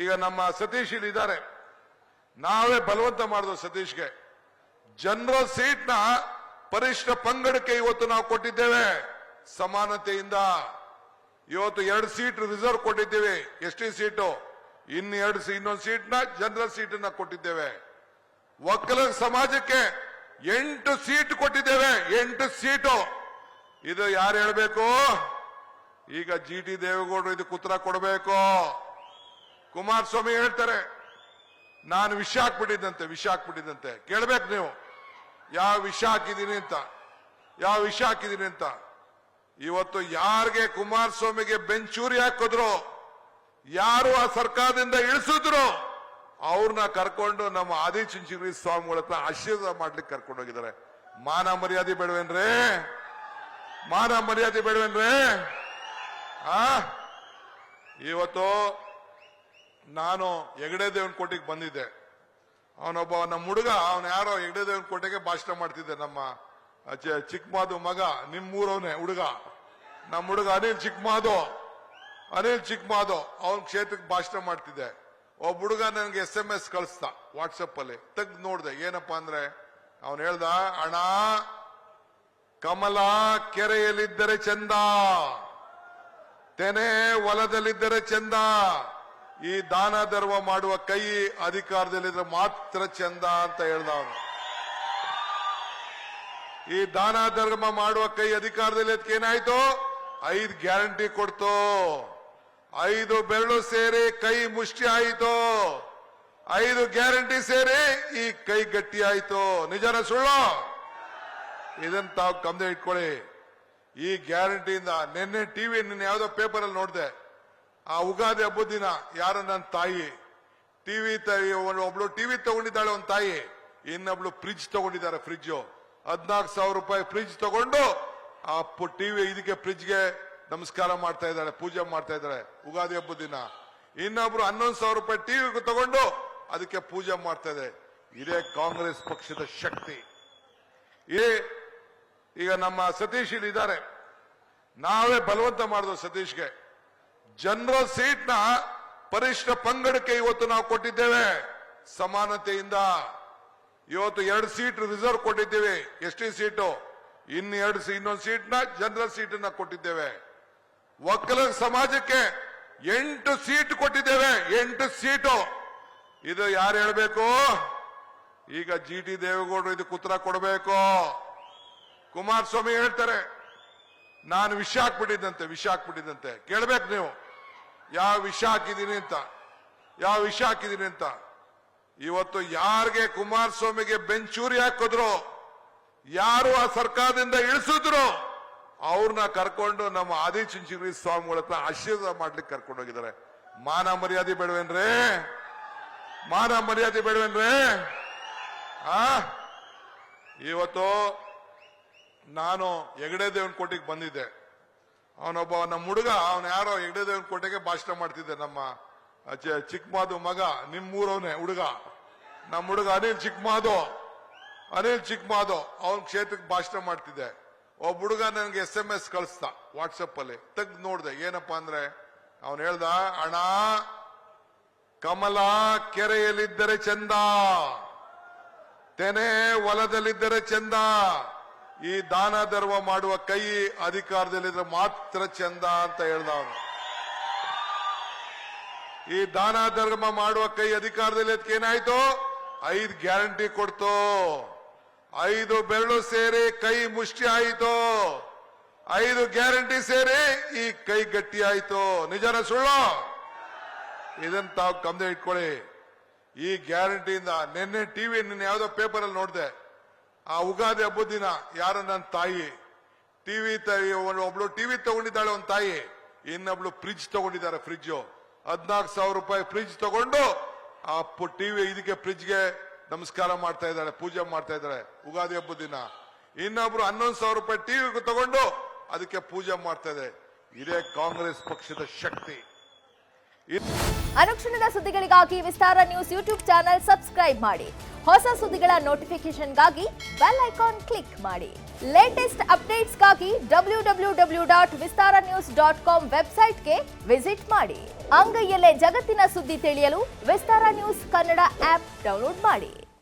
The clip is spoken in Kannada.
ಈಗ ನಮ್ಮ ಸತೀಶ್ ಇದ್ದಾರೆ, ನಾವೇ ಬಲವಂತ ಮಾಡಿದ್ವು ಸತೀಶ್ಗೆ. ಜನರಲ್ ಸೀಟ್ನ ಪರಿಷ್ಠ ಪಂಗಡಕ್ಕೆ ಇವತ್ತು ನಾವು ಕೊಟ್ಟಿದ್ದೇವೆ ಸಮಾನತೆಯಿಂದ. ಇವತ್ತು 2 ಸೀಟ್ ರಿಸರ್ವ್ ಕೊಟ್ಟಿದ್ದೇವೆ, ಎಸ್ಟಿ ಸೀಟು, ಇನ್ನೊಂದು ಸೀಟ್ನ ಜನರಲ್ ಸೀಟನ್ನ ಕೊಟ್ಟಿದ್ದೇವೆ. ಒಕ್ಕಲಿಗ ಸಮಾಜಕ್ಕೆ 8 ಸೀಟ್ ಕೊಟ್ಟಿದ್ದೇವೆ, 8 ಸೀಟು. ಇದು ಯಾರು ಹೇಳ್ಬೇಕು? ಈಗ GT ದೇವೇಗೌಡರು ಇದಕ್ಕೆ ಉತ್ತರ ಕೊಡಬೇಕು. ಕುಮಾರಸ್ವಾಮಿ ಹೇಳ್ತಾರೆ ನಾನು ವಿಷ ಹಾಕ್ಬಿಟ್ಟಿದ್ದಂತೆ. ಕೇಳ್ಬೇಕು ನೀವು, ಯಾವ ವಿಷ ಹಾಕಿದೀನಿ ಅಂತ. ಇವತ್ತು ಯಾರಿಗೆ ಕುಮಾರಸ್ವಾಮಿಗೆ ಬೆಂಚೂರಿ ಹಾಕಿದ್ರು, ಯಾರು ಆ ಸರ್ಕಾರದಿಂದ ಇಳಿಸಿದ್ರು, ಅವ್ರನ್ನ ಕರ್ಕೊಂಡು ನಮ್ಮ ಆದಿಚುಂಚನಗಿರಿ ಸ್ವಾಮಿಗಳ ಹತ್ರ ಆಶೀರ್ವಾದ ಮಾಡ್ಲಿಕ್ಕೆ ಕರ್ಕೊಂಡು ಹೋಗಿದ್ದಾರೆ. ಮಾನ ಮರ್ಯಾದೆ ಬೇಡವೇನ್ರೇ? ಇವತ್ತು ನಾನು ಹೆಗಡೆ ದೇವನಕೋಟೆಗೆ ಬಂದಿದ್ದೆ. ಅವನೊಬ್ಬ ನಮ್ಮ ಹುಡುಗ, ಯಾರೋ ಹೆಗಡೆ ದೇವನಕೋಟೆಗೆ ಭಾಷಣ ಮಾಡ್ತಿದ್ದೆ. ನಮ್ಮ ಚಿಕ್ಕಮಾದು ಮಗ, ನಿಮ್ಮೂರವನೇ ಹುಡುಗ, ನಮ್ಮ ಹುಡುಗ ಅನಿಲ್ ಚಿಕ್ಕಮಾದು ಅವನ ಕ್ಷೇತ್ರಕ್ಕೆ ಭಾಷಣ ಮಾಡ್ತಿದ್ದೆ. ಒಬ್ಬ ಹುಡುಗ ನನಗೆ SMS ಕಳಿಸ್ದ ವಾಟ್ಸಪ್ ಅಲ್ಲಿ, ತೆಗ್ದು ನೋಡ್ದೆ. ಏನಪ್ಪಾ ಅಂದ್ರೆ ಅವನು ಹೇಳ್ದ, ಅಣ್ಣ ಕಮಲ ಕೆರೆಯಲ್ಲಿದ್ದರೆ ಚಂದ, ತೆನೆ ಹೊಲದಲ್ಲಿದ್ದರೆ ಚಂದ, ಈ ದಾನ ಧರ್ಮ ಮಾಡುವ ಕೈ ಅಧಿಕಾರದಲ್ಲಿದ್ರೆ ಮಾತ್ರ ಚಂದ ಅಂತ ಹೇಳ್ದ ಅವನು. ಈ ದಾನ ಧರ್ಮ ಮಾಡುವ ಕೈ ಅಧಿಕಾರದಲ್ಲಿ ಏನಾಯ್ತು? 5 ಗ್ಯಾರಂಟಿ ಕೊಡ್ತು, 5 ಬೆರಳು ಸೇರಿ ಕೈ ಮುಷ್ಟಿ ಆಯಿತು, 5 ಗ್ಯಾರಂಟಿ ಸೇರಿ ಈ ಕೈ ಗಟ್ಟಿ ಆಯಿತು. ನಿಜನ ಸುಳ್ಳು? ಇದನ್ನ ತಾವು ಗಮನ ಇಟ್ಕೊಳ್ಳಿ. ಈ ಗ್ಯಾರಂಟಿಯಿಂದ ನಿನ್ನೆ ಯಾವ್ದೋ ಪೇಪರ್ ಅಲ್ಲಿ ನೋಡಿದೆ, ಆ ಉಗಾದಿ ಹಬ್ಬದ ದಿನ ಯಾರೋ ನನ್ನ ತಾಯಿ ಒಬ್ಳು ಟಿವಿ ತಗೊಂಡಿದ್ದಾಳೆ, ಒಂದು ತಾಯಿ, ಇನ್ನೊಬ್ಳು ಫ್ರಿಡ್ಜ್ ತಗೊಂಡಿದ್ದಾರೆ. ಫ್ರಿಡ್ಜ್ 14,000 ರೂಪಾಯಿ ಫ್ರಿಡ್ಜ್ ತಗೊಂಡು ಆ ಟಿವಿ ಇದಕ್ಕೆ ಫ್ರಿಡ್ಜ್ಗೆ ನಮಸ್ಕಾರ ಮಾಡ್ತಾ ಇದ್ದಾಳೆ, ಪೂಜೆ ಮಾಡ್ತಾ ಇದ್ದಾಳೆ ಉಗಾದಿ ಹಬ್ಬದ ದಿನ. ಇನ್ನೊಬ್ರು 11,000 ರೂಪಾಯಿ ಟಿವಿ ತಗೊಂಡು ಅದಕ್ಕೆ ಪೂಜೆ ಮಾಡ್ತಾ ಇದೆ. ಇದೇ ಕಾಂಗ್ರೆಸ್ ಪಕ್ಷದ ಶಕ್ತಿ. ಈಗ ನಮ್ಮ ಸತೀಶ್ ಇದ್ದಾರೆ, ನಾವೇ ಬಲವಂತ ಮಾಡಿದ್ವು ಸತೀಶ್ಗೆ. ಜನರಲ್ ಸೀಟ್ನ ಪರಿಷ್ಠ ಪಂಗಡಕ್ಕೆ ಇವತ್ತು ನಾವು ಕೊಟ್ಟಿದ್ದೇವೆ ಸಮಾನತೆಯಿಂದ. ಇವತ್ತು 2 ಸೀಟ್ ರಿಸರ್ವ್ ಕೊಟ್ಟಿದ್ದೇವೆ, ಎಸ್ಟಿ ಸೀಟು, ಇನ್ನೊಂದು ಸೀಟ್ನ ಜನರಲ್ ಸೀಟನ್ನ ಕೊಟ್ಟಿದ್ದೇವೆ. ಒಕ್ಕಲಿಗ ಸಮಾಜಕ್ಕೆ 8 ಸೀಟ್ ಕೊಟ್ಟಿದ್ದೇವೆ, 8 ಸೀಟು. ಇದು ಯಾರು ಹೇಳ್ಬೇಕು? ಈಗ GT ದೇವೇಗೌಡರು ಇದಕ್ಕೆ ಉತ್ತರ ಕೊಡಬೇಕು. ಕುಮಾರಸ್ವಾಮಿ ಹೇಳ್ತಾರೆ ನಾನು ವಿಷ ಹಾಕ್ಬಿಟ್ಟಿದ್ದಂತೆ. ಕೇಳ್ಬೇಕು ನೀವು, ಯಾವ ವಿಷ ಹಾಕಿದೀನಿ ಅಂತ. ಇವತ್ತು ಯಾರಿಗೆ ಕುಮಾರಸ್ವಾಮಿಗೆ ಬೆಂಚೂರಿ ಹಾಕಿದ್ರು, ಯಾರು ಆ ಸರ್ಕಾರದಿಂದ ಇಳಿಸಿದ್ರು, ಅವ್ರನ್ನ ಕರ್ಕೊಂಡು ನಮ್ಮ ಆದಿಚುಂಚನಗಿರಿ ಸ್ವಾಮಿಗಳ ಹತ್ರ ಆಶೀರ್ವಾದ ಮಾಡ್ಲಿಕ್ಕೆ ಕರ್ಕೊಂಡು ಹೋಗಿದ್ದಾರೆ. ಮಾನ ಮರ್ಯಾದೆ ಬೇಡವೇನ್ರೇ? ಇವತ್ತು ನಾನು ಹೆಗಡೆ ದೇವನಕೋಟೆಗೆ ಬಂದಿದ್ದೆ. ಅವನೊಬ್ಬ ನಮ್ಮ ಹುಡುಗ, ಯಾರೋ ಹೆಗಡೆ ದೇವನಕೋಟೆಗೆ ಭಾಷಣ ಮಾಡ್ತಿದ್ದೆ. ನಮ್ಮ ಚಿಕ್ಕಮಾದು ಮಗ, ನಿಮ್ಮೂರವನೇ ಹುಡುಗ, ನಮ್ಮ ಹುಡುಗ ಅನಿಲ್ ಚಿಕ್ಕಮಾದು ಅವನ ಕ್ಷೇತ್ರಕ್ಕೆ ಭಾಷಣ ಮಾಡ್ತಿದ್ದೆ. ಒಬ್ಬ ಹುಡುಗ ನನಗೆ SMS ಕಳಿಸ್ದ ವಾಟ್ಸಪ್ ಅಲ್ಲಿ, ತೆಗ್ದು ನೋಡ್ದೆ. ಏನಪ್ಪಾ ಅಂದ್ರೆ ಅವನು ಹೇಳ್ದ, ಅಣ್ಣ ಕಮಲ ಕೆರೆಯಲ್ಲಿದ್ದರೆ ಚಂದ, ತೆನೆ ಹೊಲದಲ್ಲಿದ್ದರೆ ಚಂದ, ಈ ದಾನ ಧರ್ಮ ಮಾಡುವ ಕೈ ಅಧಿಕಾರದಲ್ಲಿದ್ರೆ ಮಾತ್ರ ಚಂದ ಅಂತ ಹೇಳ್ದ ಅವನು. ಈ ದಾನ ಧರ್ಮ ಮಾಡುವ ಕೈ ಅಧಿಕಾರದಲ್ಲಿ ಏನಾಯ್ತು? 5 ಗ್ಯಾರಂಟಿ ಕೊಡ್ತು, 5 ಬೆರಳು ಸೇರಿ ಕೈ ಮುಷ್ಟಿ ಆಯಿತು, 5 ಗ್ಯಾರಂಟಿ ಸೇರಿ ಈ ಕೈ ಗಟ್ಟಿ ಆಯಿತು. ನಿಜನ ಸುಳ್ಳು? ಇದನ್ನ ತಾವು ಗಮನ ಇಟ್ಕೊಳ್ಳಿ. ಈ ಗ್ಯಾರಂಟಿಯಿಂದ ನಿನ್ನೆ ಯಾವ್ದೋ ಪೇಪರ್ ಅಲ್ಲಿ ನೋಡಿದೆ, ಆ ಉಗಾದಿ ಹಬ್ಬದ ದಿನ ಯಾರೋ ನನ್ನ ತಾಯಿ ಒಬ್ಳು ಟಿವಿ ತಗೊಂಡಿದ್ದಾಳೆ, ಒಂದು ತಾಯಿ, ಇನ್ನೊಬ್ಳು ಫ್ರಿಡ್ಜ್ ತಗೊಂಡಿದ್ದಾರೆ. ಫ್ರಿಡ್ಜ್ 14,000 ರೂಪಾಯಿ ಫ್ರಿಡ್ಜ್ ತಗೊಂಡು ಆ ಟಿವಿ ಇದಕ್ಕೆ ಫ್ರಿಡ್ಜ್ಗೆ ನಮಸ್ಕಾರ ಮಾಡ್ತಾ ಇದ್ದಾಳೆ, ಪೂಜೆ ಮಾಡ್ತಾ ಇದ್ದಾಳೆ ಉಗಾದಿ ಹಬ್ಬದ ದಿನ. ಇನ್ನೊಬ್ರು 11,000 ರೂಪಾಯಿ ಟಿವಿ ತಗೊಂಡು ಅದಕ್ಕೆ ಪೂಜೆ ಮಾಡ್ತಾ ಇದೆ. ಇದೇ ಕಾಂಗ್ರೆಸ್ ಪಕ್ಷದ ಶಕ್ತಿ. ಅನುಕ್ಷಣದ ಸುದ್ದಿಗಳಿಗಾಗಿ ವಿಸ್ತಾರ ನ್ಯೂಸ್ ಯೂಟ್ಯೂಬ್ ಚಾನೆಲ್ ಸಬ್ಸ್ಕ್ರೈಬ್ ಮಾಡಿ. ಹೊಸ ಸುದ್ದಿಗಳ ನೋಟಿಫಿಕೇಶನ್ಗಾಗಿ ಬೆಲ್ ಐಕಾನ್ ಕ್ಲಿಕ್ ಮಾಡಿ. ಲೇಟೆಸ್ಟ್ ಅಪ್ಡೇಟ್ಸ್ಗಾಗಿ www.vistaranews.com ವೆಬ್ಸೈಟ್ಗೆ ವಿಸಿಟ್ ಮಾಡಿ. ಅಂಗೈಯಲ್ಲೇ ಜಗತ್ತಿನ ಸುದ್ದಿ ತಿಳಿಯಲು ವಿಸ್ತಾರ ನ್ಯೂಸ್ ಕನ್ನಡ ಆಪ್ ಡೌನ್ಲೋಡ್ ಮಾಡಿ.